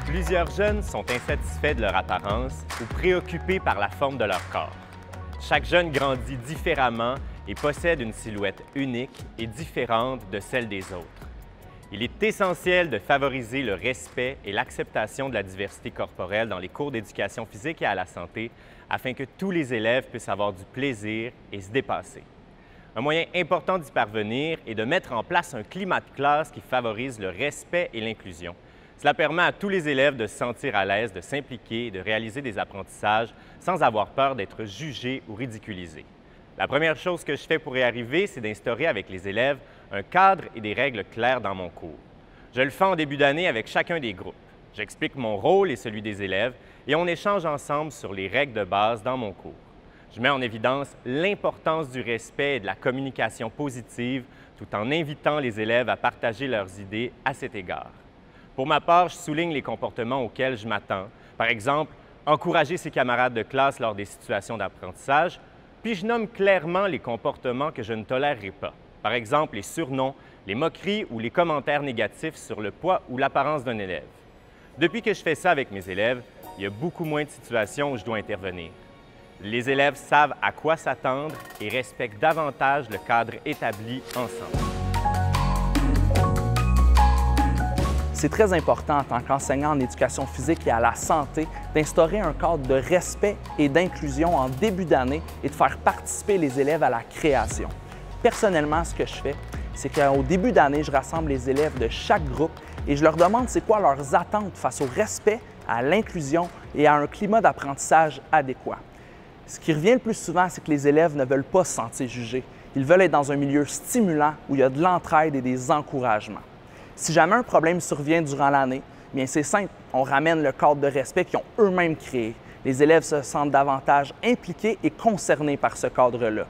Plusieurs jeunes sont insatisfaits de leur apparence ou préoccupés par la forme de leur corps. Chaque jeune grandit différemment et possède une silhouette unique et différente de celle des autres. Il est essentiel de favoriser le respect et l'acceptation de la diversité corporelle dans les cours d'éducation physique et à la santé afin que tous les élèves puissent avoir du plaisir et se dépasser. Un moyen important d'y parvenir est de mettre en place un climat de classe qui favorise le respect et l'inclusion. Cela permet à tous les élèves de se sentir à l'aise, de s'impliquer et de réaliser des apprentissages sans avoir peur d'être jugés ou ridiculisés. La première chose que je fais pour y arriver, c'est d'instaurer avec les élèves un cadre et des règles claires dans mon cours. Je le fais en début d'année avec chacun des groupes. J'explique mon rôle et celui des élèves et on échange ensemble sur les règles de base dans mon cours. Je mets en évidence l'importance du respect et de la communication positive tout en invitant les élèves à partager leurs idées à cet égard. Pour ma part, je souligne les comportements auxquels je m'attends. Par exemple, encourager ses camarades de classe lors des situations d'apprentissage, puis je nomme clairement les comportements que je ne tolérerai pas. Par exemple, les surnoms, les moqueries ou les commentaires négatifs sur le poids ou l'apparence d'un élève. Depuis que je fais ça avec mes élèves, il y a beaucoup moins de situations où je dois intervenir. Les élèves savent à quoi s'attendre et respectent davantage le cadre établi ensemble. C'est très important en tant qu'enseignant en éducation physique et à la santé d'instaurer un cadre de respect et d'inclusion en début d'année et de faire participer les élèves à la création. Personnellement, ce que je fais, c'est qu'au début d'année, je rassemble les élèves de chaque groupe et je leur demande c'est quoi leurs attentes face au respect, à l'inclusion et à un climat d'apprentissage adéquat. Ce qui revient le plus souvent, c'est que les élèves ne veulent pas se sentir jugés. Ils veulent être dans un milieu stimulant où il y a de l'entraide et des encouragements. Si jamais un problème survient durant l'année, bien c'est simple, on ramène le cadre de respect qu'ils ont eux-mêmes créé. Les élèves se sentent davantage impliqués et concernés par ce cadre-là.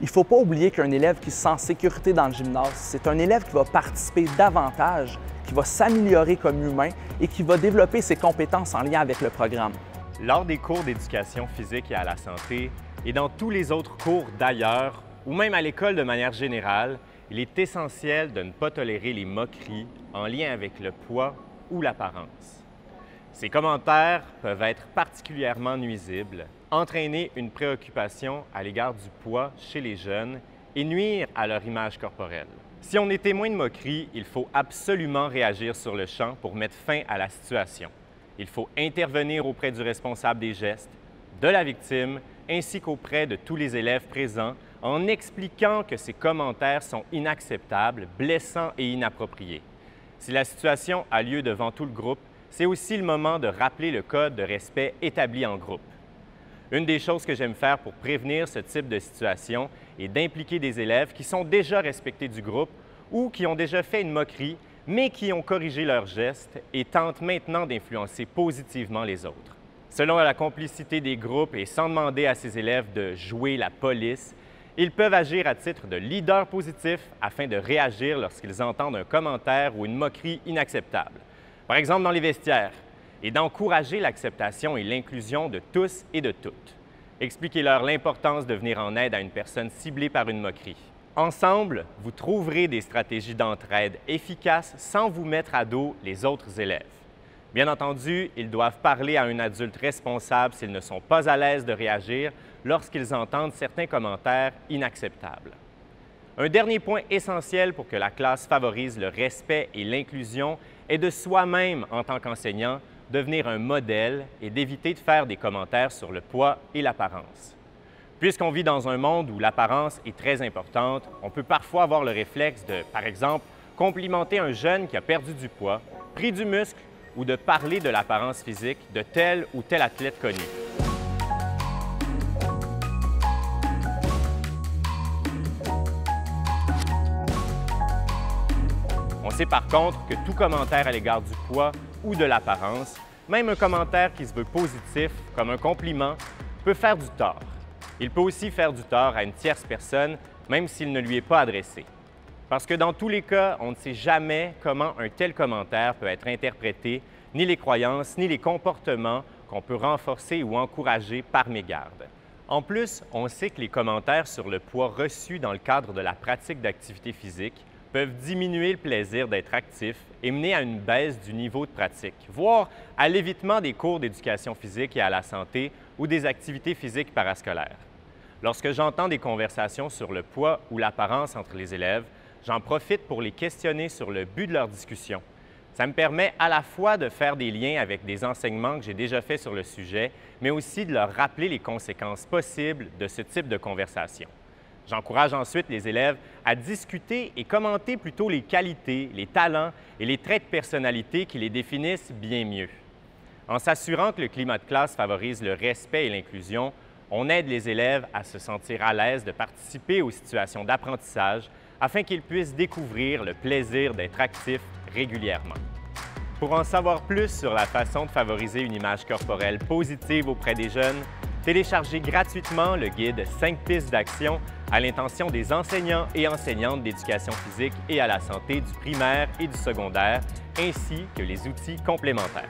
Il ne faut pas oublier qu'un élève qui se sent en sécurité dans le gymnase, c'est un élève qui va participer davantage, qui va s'améliorer comme humain et qui va développer ses compétences en lien avec le programme. Lors des cours d'éducation physique et à la santé, et dans tous les autres cours d'ailleurs, ou même à l'école de manière générale, il est essentiel de ne pas tolérer les moqueries en lien avec le poids ou l'apparence. Ces commentaires peuvent être particulièrement nuisibles, entraîner une préoccupation à l'égard du poids chez les jeunes et nuire à leur image corporelle. Si on est témoin de moqueries, il faut absolument réagir sur le champ pour mettre fin à la situation. Il faut intervenir auprès du responsable des gestes, de la victime, ainsi qu'auprès de tous les élèves présents en expliquant que ces commentaires sont inacceptables, blessants et inappropriés. Si la situation a lieu devant tout le groupe, c'est aussi le moment de rappeler le code de respect établi en groupe. Une des choses que j'aime faire pour prévenir ce type de situation est d'impliquer des élèves qui sont déjà respectés du groupe ou qui ont déjà fait une moquerie, mais qui ont corrigé leurs gestes et tentent maintenant d'influencer positivement les autres. Selon la complicité des groupes et sans demander à ces élèves de jouer la police, ils peuvent agir à titre de leader positif afin de réagir lorsqu'ils entendent un commentaire ou une moquerie inacceptable. Par exemple, dans les vestiaires, et d'encourager l'acceptation et l'inclusion de tous et de toutes. Expliquez-leur l'importance de venir en aide à une personne ciblée par une moquerie. Ensemble, vous trouverez des stratégies d'entraide efficaces sans vous mettre à dos les autres élèves. Bien entendu, ils doivent parler à un adulte responsable s'ils ne sont pas à l'aise de réagir lorsqu'ils entendent certains commentaires inacceptables. Un dernier point essentiel pour que la classe favorise le respect et l'inclusion est de soi-même, en tant qu'enseignant, devenir un modèle et d'éviter de faire des commentaires sur le poids et l'apparence. Puisqu'on vit dans un monde où l'apparence est très importante, on peut parfois avoir le réflexe de, par exemple, complimenter un jeune qui a perdu du poids, pris du muscle ou de parler de l'apparence physique de tel ou tel athlète connu. On sait par contre que tout commentaire à l'égard du poids ou de l'apparence, même un commentaire qui se veut positif, comme un compliment, peut faire du tort. Il peut aussi faire du tort à une tierce personne, même s'il ne lui est pas adressé. Parce que dans tous les cas, on ne sait jamais comment un tel commentaire peut être interprété, ni les croyances, ni les comportements qu'on peut renforcer ou encourager par mégarde. En plus, on sait que les commentaires sur le poids reçus dans le cadre de la pratique d'activité physique peuvent diminuer le plaisir d'être actif et mener à une baisse du niveau de pratique, voire à l'évitement des cours d'éducation physique et à la santé ou des activités physiques parascolaires. Lorsque j'entends des conversations sur le poids ou l'apparence entre les élèves, j'en profite pour les questionner sur le but de leur discussion. Ça me permet à la fois de faire des liens avec des enseignements que j'ai déjà faits sur le sujet, mais aussi de leur rappeler les conséquences possibles de ce type de conversation. J'encourage ensuite les élèves à discuter et commenter plutôt les qualités, les talents et les traits de personnalité qui les définissent bien mieux. En s'assurant que le climat de classe favorise le respect et l'inclusion, on aide les élèves à se sentir à l'aise de participer aux situations d'apprentissage afin qu'ils puissent découvrir le plaisir d'être actifs régulièrement. Pour en savoir plus sur la façon de favoriser une image corporelle positive auprès des jeunes, téléchargez gratuitement le guide 5 pistes d'action à l'intention des enseignants et enseignantes d'éducation physique et à la santé du primaire et du secondaire, ainsi que les outils complémentaires.